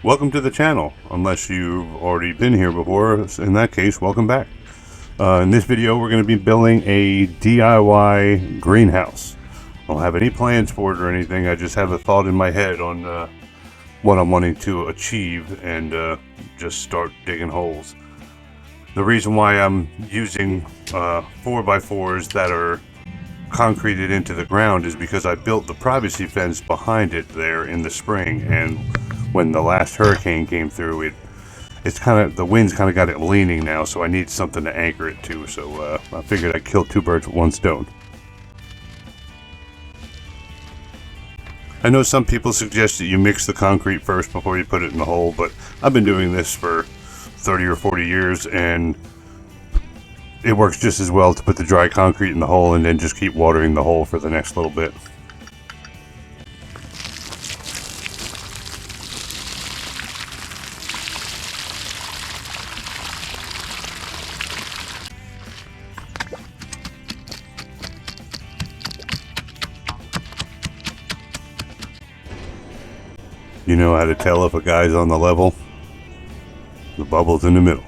Welcome to the channel, unless you've already been here before. In that case, welcome back. In this video, we're going to be building a DIY greenhouse. I don't have any plans for it or anything. I just have a thought in my head on what I'm wanting to achieve and just start digging holes. The reason why I'm using 4x4s that are concreted into the ground is because I built the privacy fence behind it there in the spring, and when the last hurricane came through, it's kind of, the wind's kind of got it leaning now, so I need something to anchor it to. So I figured I'd kill two birds with one stone. I know some people suggest that you mix the concrete first before you put it in the hole, but I've been doing this for 30 or 40 years, and it works just as well to put the dry concrete in the hole and then just keep watering the hole for the next little bit. You know how to tell if a guy's on the level? The bubble's in the middle.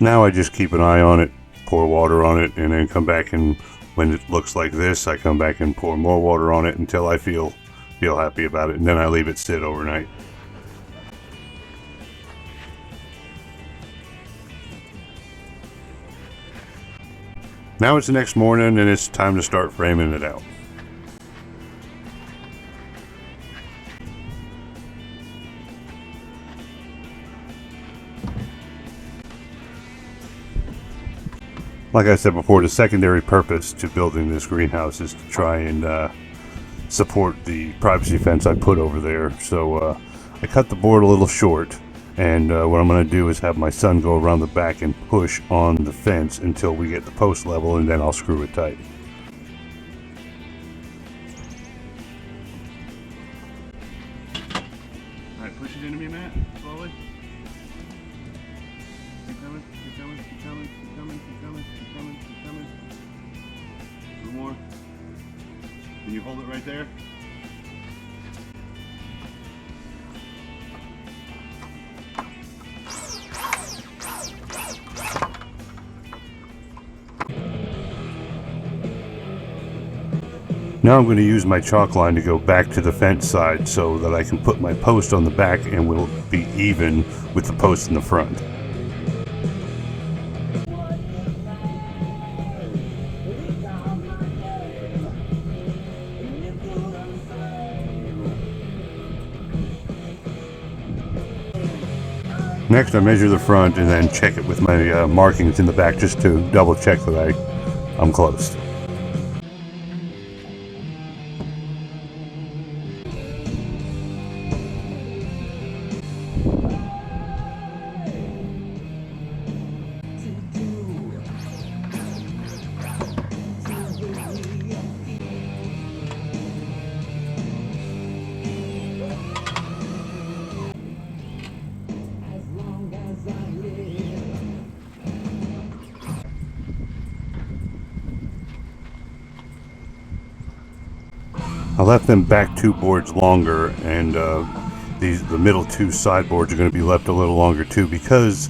Now I just keep an eye on it, pour water on it, and then come back, and when it looks like this, I come back and pour more water on it until I feel happy about it, and then I leave it sit overnight. Now it's the next morning and it's time to start framing it out. Like I said before, the secondary purpose to building this greenhouse is to try and support the privacy fence I put over there. So I cut the board a little short, and what I'm going to do is have my son go around the back and push on the fence until we get the post level, and then I'll screw it tight. Alright, push it into me, Matt, slowly. Keep coming, keep coming, keep coming, keep coming, keep coming, keep coming, keep coming. A little more. Can you hold it right there? Now I'm going to use my chalk line to go back to the fence side so that I can put my post on the back and will be even with the post in the front. Next I measure the front and then check it with my markings in the back just to double check that I'm close. I left them back two boards longer, and the middle two side boards are going to be left a little longer too, because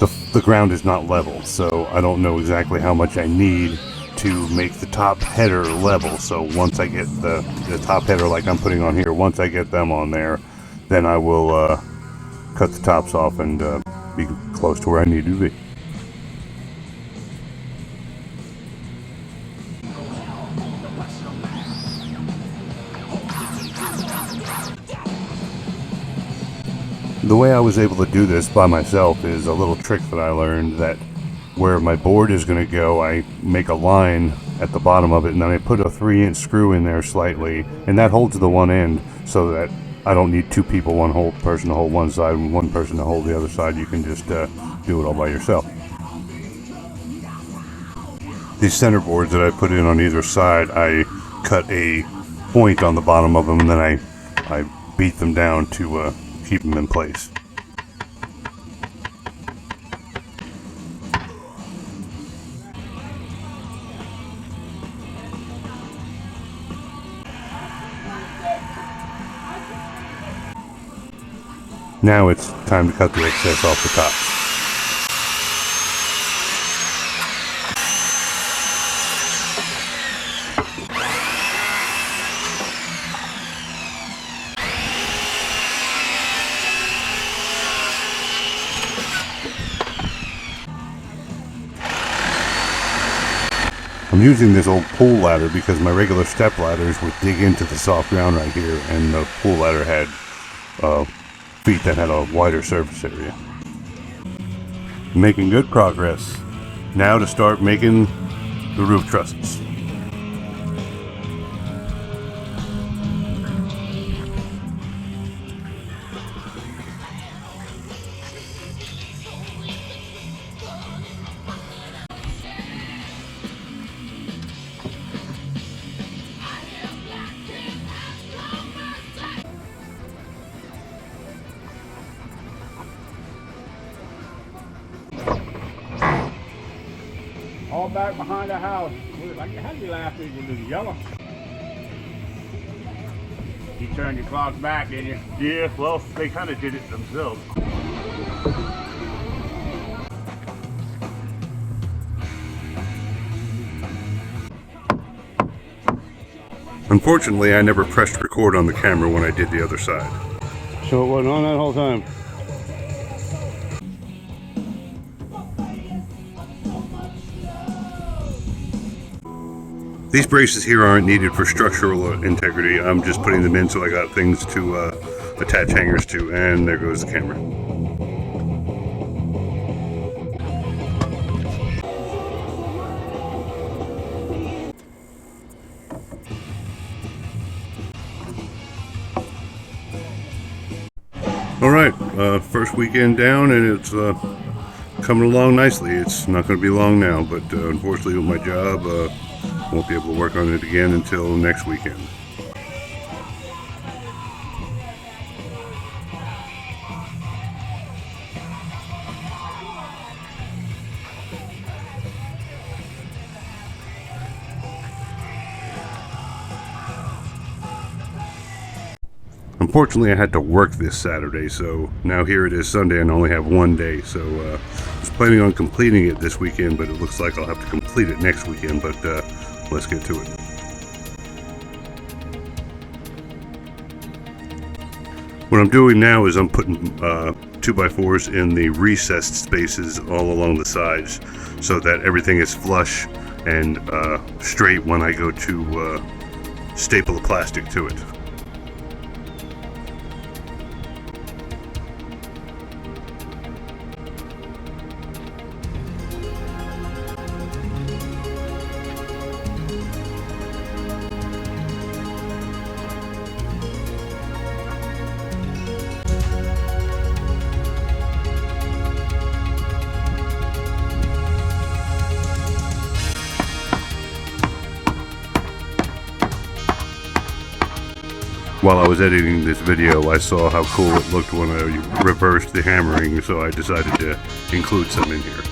the ground is not level. So I don't know exactly how much I need to make the top header level. So once I get the top header like I'm putting on here, once I get them on there, then I will cut the tops off and be close to where I need to be. The way I was able to do this by myself is a little trick that I learned, that where my board is going to go, I make a line at the bottom of it, and then I put a 3-inch screw in there slightly, and that holds the one end so that I don't need two people, one person to hold one side and one person to hold the other side. You can just do it all by yourself. These center boards that I put in on either side, I cut a point on the bottom of them, and then I beat them down to keep them in place. Now it's time to cut the excess off the top. I'm using this old pool ladder because my regular step ladders would dig into the soft ground right here, and the pool ladder had feet that had a wider surface area. Making good progress. Now to start making the roof trusses. All back behind the house. How do you laugh at you, yellow? You turned your clock back, didn't you? Yeah, well, they kind of did it themselves. Unfortunately, I never pressed record on the camera when I did the other side. So it wasn't on that whole time? These braces here aren't needed for structural integrity. I'm just putting them in so I got things to attach hangers to, and there goes the camera. Alright, first weekend down, and it's coming along nicely. It's not going to be long now, but unfortunately with my job, won't be able to work on it again until next weekend. Unfortunately, I had to work this Saturday, so now here it is Sunday and I only have one day. So I was planning on completing it this weekend, but it looks like I'll have to complete it next weekend, but let's get to it. What I'm doing now is I'm putting 2x4s in the recessed spaces all along the sides so that everything is flush and straight when I go to staple the plastic to it. While I was editing this video, I saw how cool it looked when I reversed the hammering, so I decided to include some in here.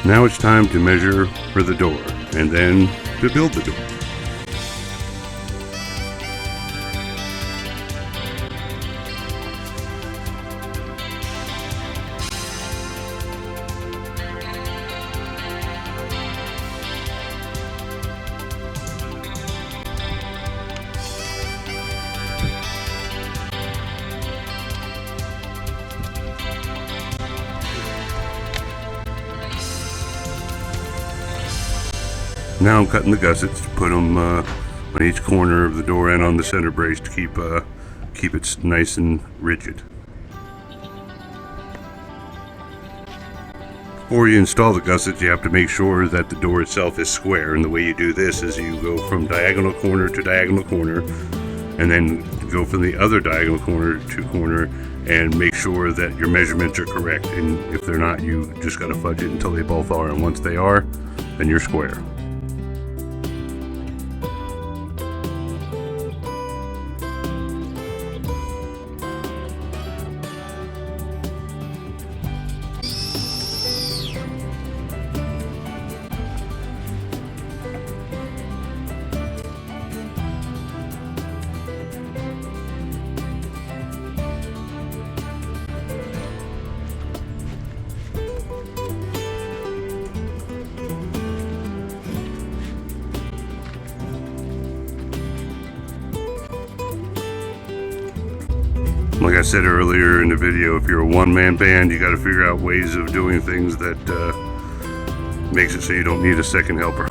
Now it's time to measure for the door, and then to build the door. Now I'm cutting the gussets to put them on each corner of the door and on the center brace to keep it nice and rigid. Before you install the gussets, you have to make sure that the door itself is square, and the way you do this is you go from diagonal corner to diagonal corner, and then go from the other diagonal corner to corner and make sure that your measurements are correct. And if they're not, you just got to fudge it until they both are, and once they are, then you're square. Like I said earlier in the video, if you're a one-man band, you got to figure out ways of doing things that makes it so you don't need a second helper.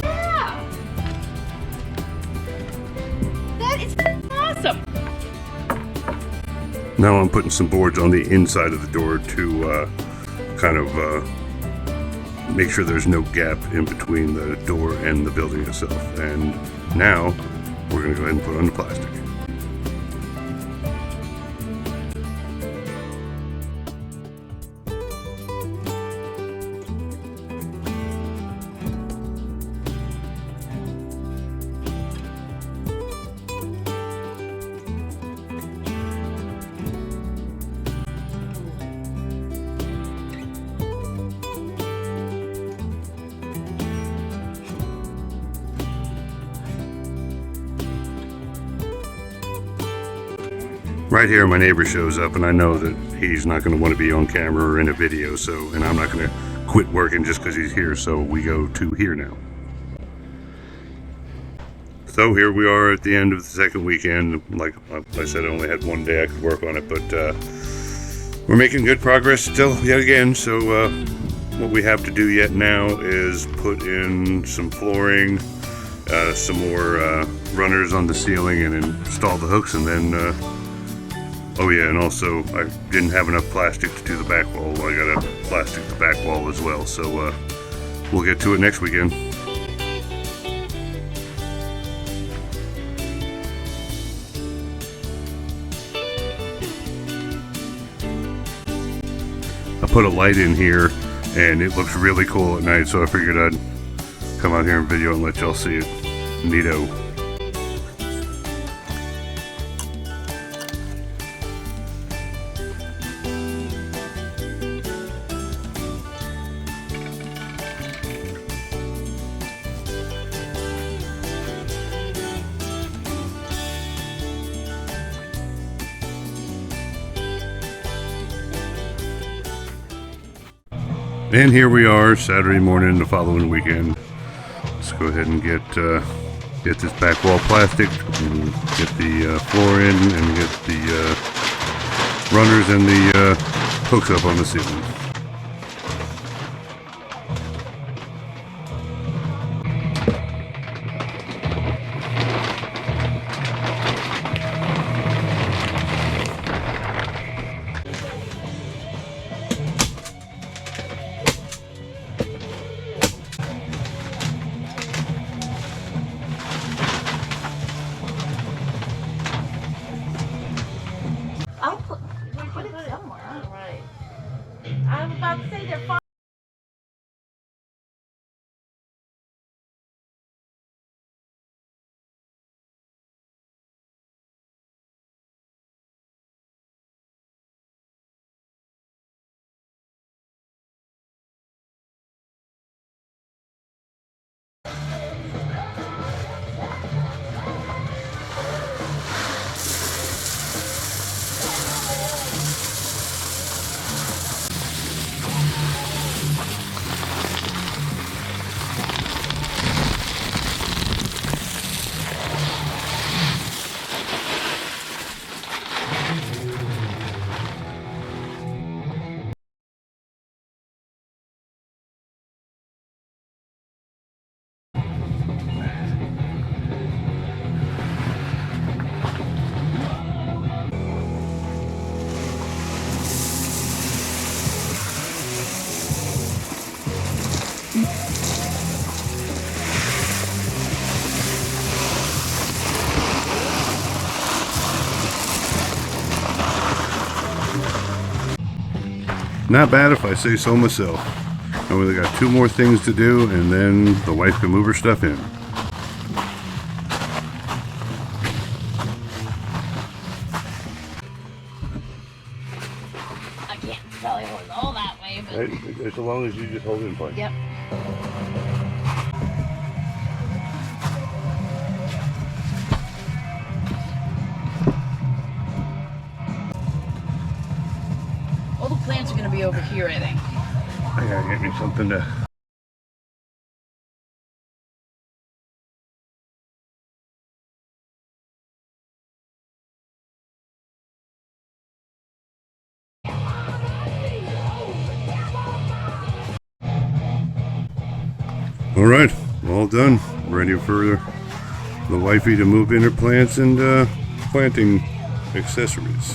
Yeah! That is awesome! Now I'm putting some boards on the inside of the door to kind of make sure there's no gap in between the door and the building itself. And now we're going to go ahead and put on the plastic. Right here, my neighbor shows up, and I know that he's not going to want to be on camera or in a video, so, and I'm not going to quit working just because he's here, so we go to here now. So here we are at the end of the second weekend. Like I said, I only had one day I could work on it, but we're making good progress still yet again. So what we have to do yet now is put in some flooring, some more runners on the ceiling, and install the hooks, and then oh yeah, and also I didn't have enough plastic to do the back wall. I got to plastic the back wall as well, so we'll get to it next weekend. I put a light in here and it looks really cool at night, so I figured I'd come out here and video and let y'all see it. Neato. And here we are, Saturday morning, the following weekend. Let's go ahead and get this back wall plastic, and get the floor in, and get the runners and the hooks up on the ceiling. We put it somewhere. Right. I Not bad if I say so myself. I only got 2 more things to do, and then the wife can move her stuff in. I can't tell it was all that way, but As long as you just hold it in place. yep. All the plants are gonna be over here, I think. I gotta get me something to... Alright, all done. Ready for the wifey to move in her plants and planting accessories.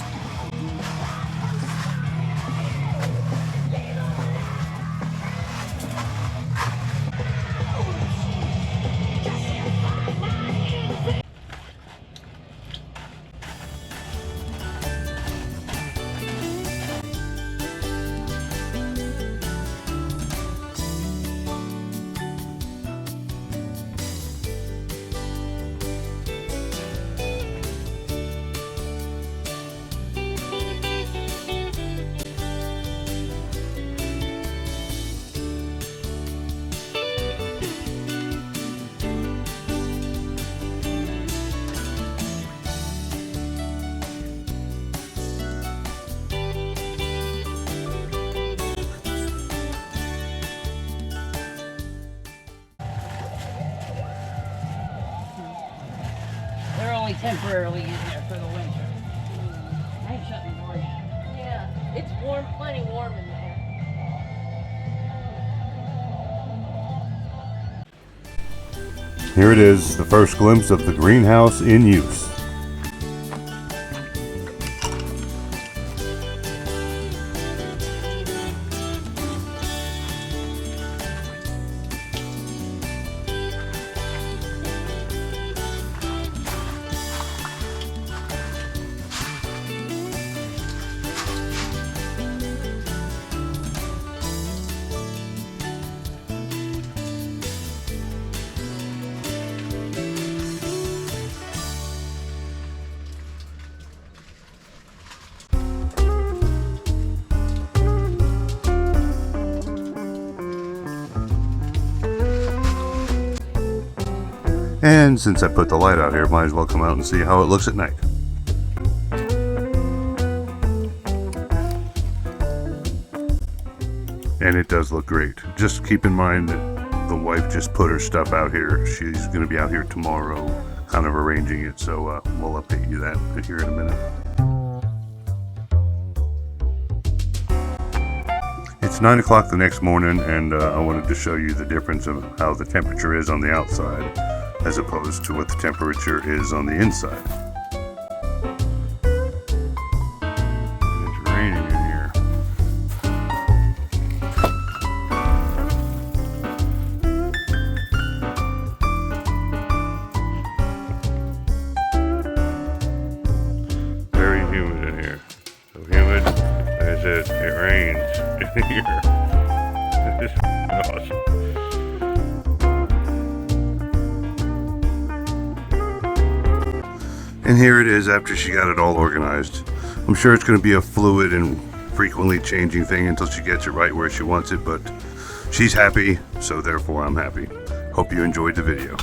They're only temporarily in there for the winter. I ain't shutting the door yet. Yeah, it's warm, plenty warm in there. Here it is, the first glimpse of the greenhouse in use. And since I put the light out here, might as well come out and see how it looks at night. And it does look great. Just keep in mind that the wife just put her stuff out here. She's going to be out here tomorrow, kind of arranging it. So we'll update you that here in a minute. It's 9 o'clock the next morning, and I wanted to show you the difference of how the temperature is on the outside as opposed to what the temperature is on the inside. It's raining in here. Very humid in here. So humid, as it rains in here. This is awesome. And here it is after she got it all organized. I'm sure it's going to be a fluid and frequently changing thing until she gets it right where she wants it, but she's happy, so therefore I'm happy. Hope you enjoyed the video.